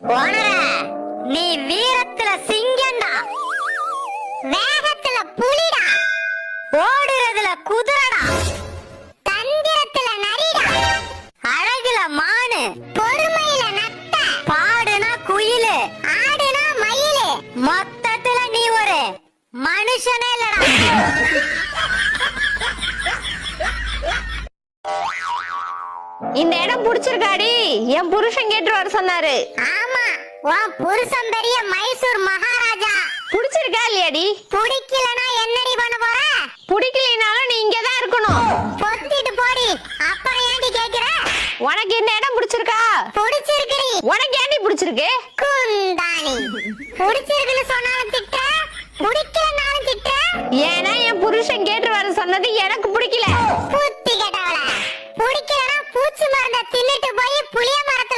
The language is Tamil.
ஓனர, நீ வீரத்துல சிங்கம்டா, வேகத்துல புலிடா, ஓடுறதுல குதிரடா, தந்திரத்துல நரிடா, அழகுல மானு, பொறுமையில நத்த, பாடுனா குயிலு, ஆடுனா மயிலு, மொத்தத்துல நீ ஒரு மனுஷனே இல்லடா. இந்த இடம் புடிச்சிருக்காடி? என் புருஷன் கேட்டு வர சொன்னாரு. ஆமா, உன் புருஷன் பெரிய மைசூர் மகாராஜா. புடிச்சிருக்கா இல்லையாடி? பிடிக்கலனா என்னடி பண்ண போற? பிடிக்கலைனாலும் நீ இங்கதான் இருக்கணும். பொத்திட்டு போடி. அப்புறம் ஏன்டி கேக்குற? உனக்கு இந்த இடம் பிடிச்சிருக்கா? பிடிச்சிருக்குடி. உனக்கு ஏன்டி பிடிச்சிருக்கு? குந்தாணி, பிடிச்சிருக்குன்னு சொன்னாலும் திட்ட, பிடிக்கலனாலும் திட்ட. ஏன்னா என் புருஷன் கேட்டு வர சொன்னது எனக்கு பிடிக்கல. புத்தி கேட்டவள, பிடிக்கலனா பூச்சி மருந்த தின்னுட்டு போய் புளிய மரத்தை